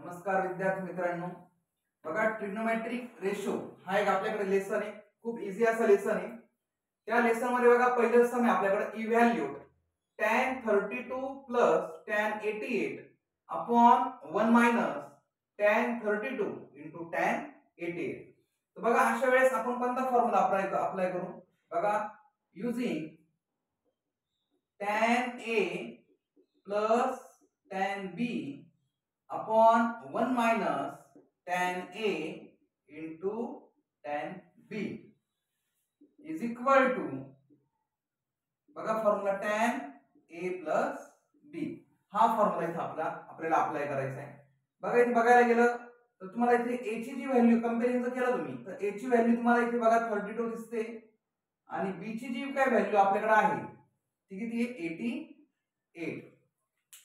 नमस्कार विद्यार्थी मित्रांनो, बघा ट्रिग्नोमेट्रिक रेशो हा एक आपल्याकडे लेसन आहे. खूप इझी असा लेसन आहे. त्या लेसन मध्ये बघा पहिलं सम आहे आपल्याकडे इव्हॅल्यूट tan 32 plus tan 88 upon 1 minus tan 32 into tan 88. तर बघा अशा वेळेस आपण कोणता फॉर्म्युला अप्लाय करू? बघा using tan A plus tan B upon 1 minus tan A into tan B is equal to बघा formula tan A plus B. हा फॉर्म्युला इथे आपल्याला अप्लाय करायचा आहे. बघा इथे बघायला गेलं तर तुम्हाला इथे A ची जी व्हॅल्यू कंपॅरिझन केलं तुम्ही तर A ची व्हॅल्यू तुम्हाला इथे बघा 32 दिसते आणि B ची जी काय व्हॅल्यू आपल्याकडे आहे ती किती आहे 88.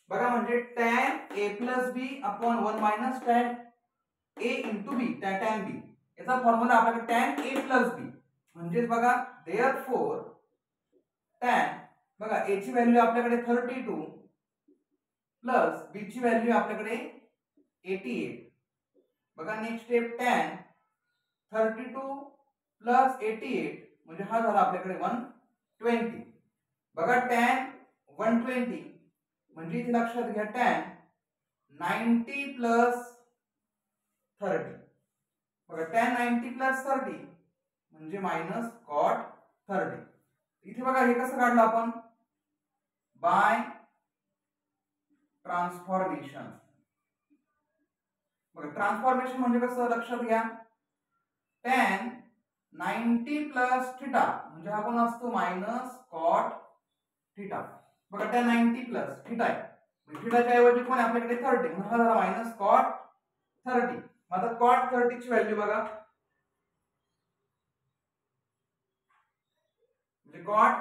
बघा म्हणजे tan A plus B upon 1 minus tan A into B tan B याचा फॉर्म्युला आपल्याकडे tan A plus B म्हणजे बघा therefore tan बघा A ची व्हॅल्यू आपल्याकडे 32 प्लस B ची व्हॅल्यू आपल्याकडे 88. बघा नेक्स्ट स्टेप tan 32 प्लस 88 म्हणजे हा झाला आपल्याकडे 120. बघा tan 120 म्हणजे इथे लक्षात घ्या tan 90 प्लस 30. बघा tan 90 प्लस 30 म्हणजे मायनस cot 30. इथे बघा हे कसं काढलं आपण बाय ट्रान्सफॉर्मेशन. बघा ट्रान्सफॉर्मेशन म्हणजे कसं लक्षात घ्या tan 90 प्लस थिटा म्हणजे हा कोण असतो मायनस cot थिटा. बघा tan 90 प्लस थिटा आहे थिटाच्या ऐवजी कोण आपल्याकडे 30 म्हणून हा झाला मायनस cot 30. आता cot 30 ची व्हॅल्यू बघा म्हणजे cot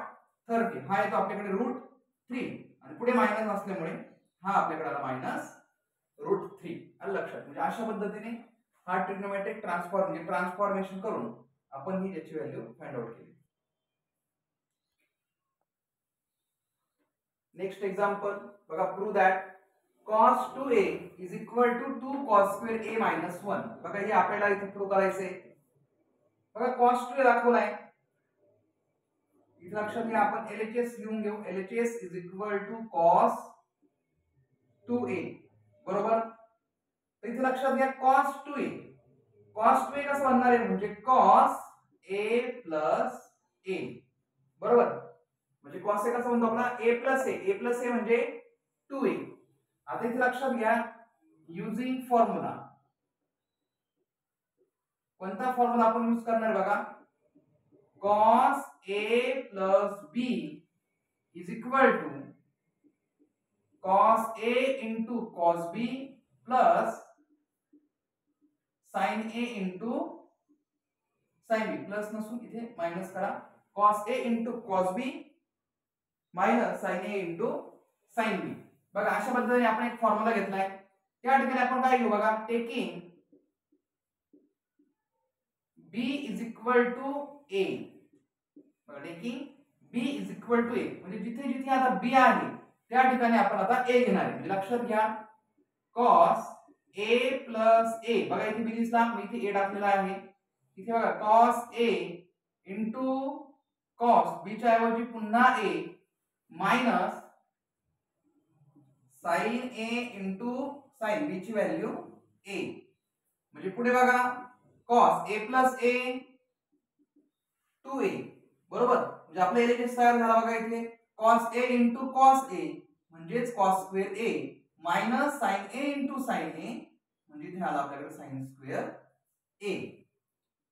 30 हा येतो आपल्याकडे √3 आणि पुढे मायनस असल्यामुळे हा आपल्याकडे आला मायनस √3. आलं लक्षात. म्हणजे अशा पद्धतीने हा ट्रिग्नोमेट्रिक ट्रान्सफॉर्मेशन करून आपण ही याची व्हॅल्यू फाइंड आउट केली. नेक्स्ट एक्झाम्पल बघा prove that cos 2a is equal to 2 cos square a minus 1. बघा हे आपल्याला इथे प्रूव्ह करायचंय. बघा cos 2a दाखवलाय इथे लक्षात घ्या आपण LHS लिहून घेऊ. LHS is equal to cos 2a बरोबर. इथे लक्षात घ्या cos 2a कसं बनणार आहे म्हणजे cos a plus a बरोबर. म्हणजे cos a कसं म्हणतो आपण a plus a म्हणजे 2a. आता इथे लक्षात घ्या युजिंग फॉर्म्युला कोणता फॉर्म्युला आपण यूज करणार बघा cos a plus b is equal to cos a into cos b plus sin a into sin b plus नसून इथे मायनस करा cos a into cos b minus sin a into sin b. बघा अशा पद्धतीने आपण एक formula घेतलाय. त्या ठिकाणी आपण काय घेऊ बघा taking b is equal to a. बघा taking b is equal to a म्हणजे जिथे जिथे आता b आहे त्या ठिकाणी आपण आता a घेणार आहे. म्हणजे लक्षात घ्या cos a plus a बघा इथे b दिसला मी इथे a टाकलेला आहे. इथे बघा cos a into cos b च्या ऐवजी पुन्हा a minus sin a into sin b ची व्हॅल्यू a म्हणजे पुढे बघा cos a plus a 2a बरोबर. म्हणजे आपल्या LHS तयार झाला बघा इथे cos a into cos a म्हणजेच cos square a minus sin a into sin a म्हणजे इथे आला आपल्याकडे sin square a.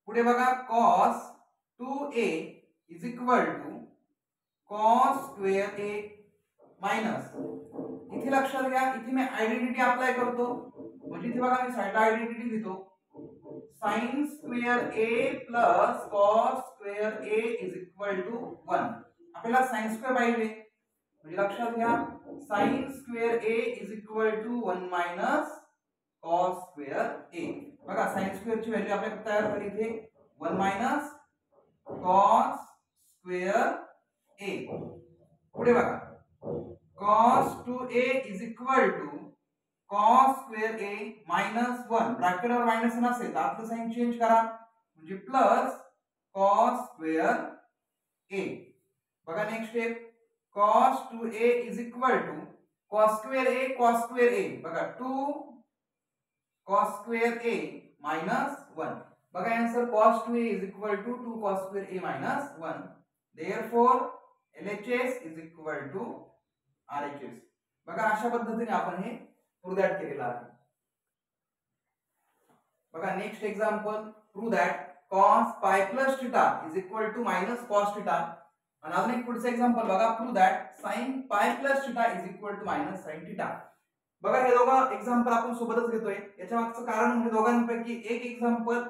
पुढे बघा cos 2a is equal to cos square a minus इथे लक्षात घ्या इथे मी आयडेंटिटी अप्लाय करतो म्हणजे इथे बघा मी साइडला आयडेंटिटी लिहितो sin square a plus cos square a is equal to 1. आपल्याला sin square पाहिजे म्हणजे लक्षात घ्या sin square a is equal to 1 minus cos square a. बघा sin square ची व्हॅल्यू आपल्याला तयार झाली इथे 1 minus cos square a. पुढे बघा cos 2a is equal to cos square A minus 1 ब्रॅकेटवर मायनस नसेल तर आतलं साइन चेंज करा म्हणजे प्लस कॉस स्क्वेअर ए. बघा next step cos 2a is equal to cos square a बघा 2 cos स्क्वेअर a मायनस 1. बघा answer cos 2a is equal to 2 cos square a minus 1. Therefore LHS is equal to RHS. बघा अशा पद्धतीने आपण हे prove that केलेलं आहे. बघा next example prove that cos pi plus theta is equal to minus cos theta. आणि अजून एक पुढचं एक्झाम्पल बघा prove that sin pi plus theta is equal to minus sin theta. बघा हे दोघं एक्झाम्पल आपण सोबतच घेतोय. याच्या मागचं कारण म्हणजे दोघांपैकी एक एक्झाम्पल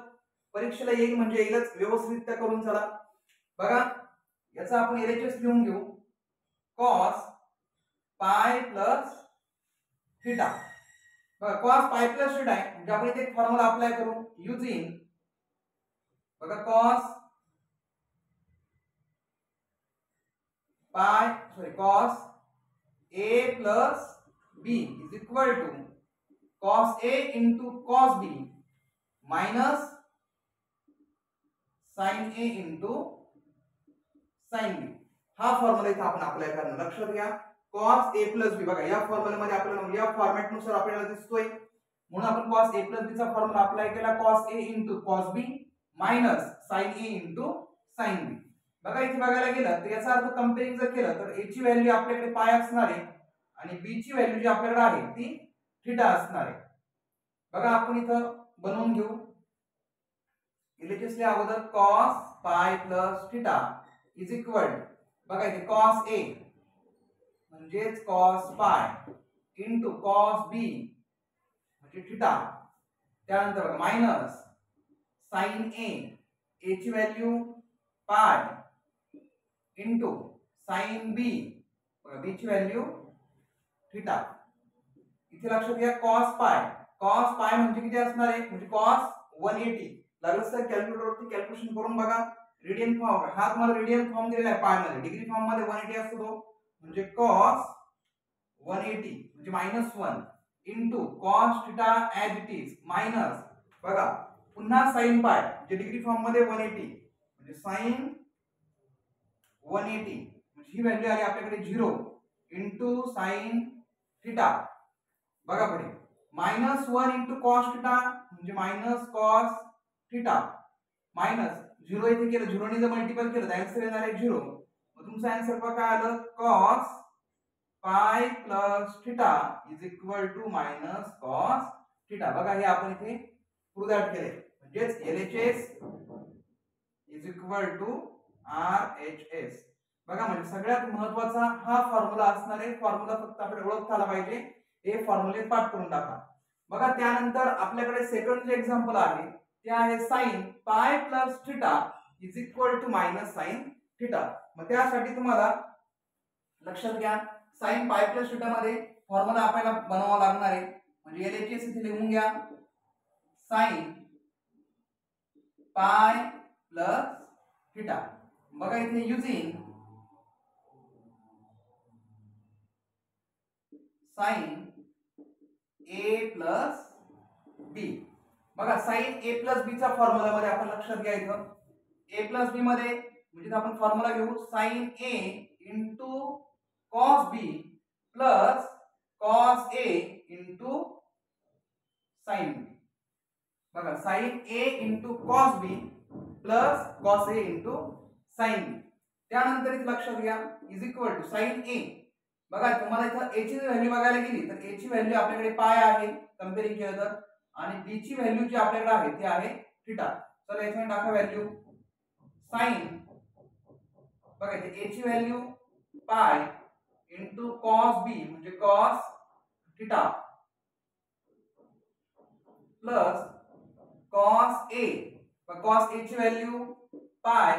परीक्षेला येईल म्हणजे येईलच, व्यवस्थितरित्या करून चला. बघा याचा आपण LHS लिहून घेऊ cos pi plus theta. बघा cos pi plus theta आहे म्हणजे आपण इथे एक फॉर्म्युला अप्लाय करू युजिंग बघा cos a plus b is equal to cos a into cos b minus sin a into sin b. हा फॉर्म्युला इथे आपण अप्लाय करणार. लक्षात घ्या cos a plus b बघा या फॉर्म्युल्यामध्ये आपल्याला या फॉर्मॅट नुसार आपल्याला दिसतोय म्हणून आपण cos a plus b चा फॉर्म्युला अप्लाय केला cos a into cos b minus sin a into sin b. बघा इथे बघायला गेलं तर याचा अर्थ कंपेअरिंग जर केलं तर a ची व्हॅल्यू आपल्याकडे पाय असणार आहे आणि b ची व्हॅल्यू जी आपल्याकडे आहे ती थीटा असणार आहे. बघा आपण इथं बनवून घेऊ. LHS ला अगोदर cos pi plus theta is equal बघा इथे cos a म्हणजेच cos pi into cos b म्हणजे थीटा. त्यानंतर बघा मायनस sin a ची value pi into sin b b ची व्हॅल्यू थीटा. इथे लक्षात घ्या cos pi म्हणजे किती असणार आहे म्हणजे cos 180. लागलं तर कॅल्क्युलेटर वरती कॅल्क्युलेशन करून बघा. रेडियन फॉर्म हा तुम्हाला रेडियन फॉर्म दिलेला आहे पाय मध्ये. डिग्री फॉर्म मध्ये 180 असतो तो म्हणजे cos 180 म्हणजे -1 into cos theta as it is minus बघा पुन्हा sin पाय जे डिग्री फॉर्म मध्ये 180 म्हणजे sin 180 म्हणजे ही व्हॅल्यू आली आपल्याकडे 0 इंटू sin थीटा. बघा पुढे -1 इंटू cos थीटा म्हणजे मायनस cos थीटा मायनस 0 इथे केलं 0 ने जर मल्टिपल केलं तर आन्सर येणार आहे 0. मग तुमचा आन्सर काय आलं cos pi plus theta is equal to minus cos theta. बघा हे आपण इथे प्रूव्ह दॅट केले म्हणजेच LHS is equal to RHS. बघा म्हणजे सगळ्यात महत्त्वाचा हा फॉर्म्युला असणार आहे. फॉर्म्युला फक्त आपल्याला ओळखता आला पाहिजे. हे फॉर्म्युले पाठ करून टाका. बघा त्यानंतर आपल्याकडे सेकंड जे एक्झाम्पल आहे ते आहे sin pi plus theta is equal to minus sin theta. मग त्यासाठी तुम्हाला लक्षात घ्या sin pi plus theta मध्ये फॉर्म्युला आपल्याला बनवावा लागणार आहे म्हणजे LHS इथे लिहून घ्या sin pi plus theta. बघा इथे using sin a plus b. बघा sin a plus b चा फॉर्म्युला मध्ये आपण लक्षात घ्या इथं a plus b मध्ये म्हणजे आपण फॉर्म्युला घेऊ sin a into cos b plus cos a into sin b. बघा sin a into cos b plus cos a into sin b. त्यानंतर इथे लक्षात घ्या is equal to sin a. बघा तुम्हाला इथं a ची व्हॅल्यू बघायला गेली तर a ची व्हॅल्यू आपल्याकडे पाय आहे कंपेअरिंग केलं तर आणि b ची व्हॅल्यू जी आपल्याकडे आहे ती आहे थीटा. तर याच्यामध्ये टाका व्हॅल्यू sin बघा इथे a ची व्हॅल्यू पाय into cos b म्हणजे cos theta plus cos a cos a ची व्हॅल्यू पाय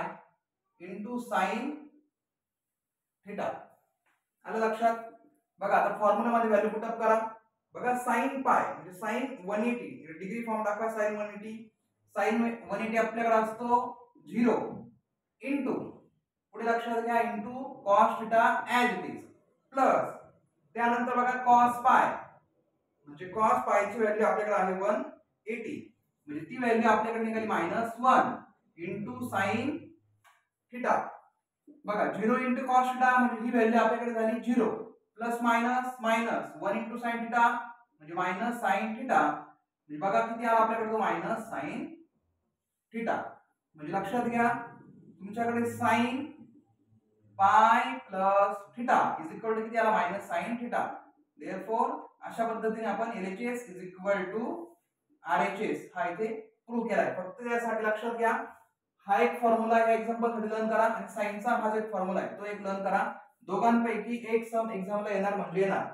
into sin थीटा. आलं लक्षात. बघा आता फॉर्म्युला मध्ये व्हॅल्यू पुट अप करा. बघा sin पाय म्हणजे sin 180 डिग्री फॉर्म टाका sin 180. sin 180 आपल्याकडे असतो 0 इंटू पुढे लक्षात घ्या into cos theta as it is plus त्यानंतर बघा cos पाय म्हणजे cos पायची व्हॅल्यू आपल्याकडे आहे 180, म्हणजे ती व्हॅल्यू आपल्याकडे निघाली -1 इंटू साइन थिटा. बघा 0 इंटू कॉस थिटा म्हणजे ही व्हॅल्यू आपल्याकडे झाली 0 plus minus minus 1 into sine theta म्हणजे मायनस साइन थिटा. म्हणजे बघा किती आला आपल्याकडे तो मायनस साइन थिटा. म्हणजे लक्षात घ्या तुमच्याकडे sine pi plus theta is equal to किती आला मायनस साइन थिटा. देयरफॉर अशा पद्धतीने आपण LHS is equal to RHS हा इथे प्रूव्ह केलाय. फक्त यासाठी लक्षात घ्या हा एक फॉर्म्युला या एक्झाम्पल साठी लर्न करा आणि साइनचा हा जो एक फॉर्म्युला आहे तो एक लर्न करा. दोघांपैकी एक सम एक्झामला येणार म्हणजे येणार.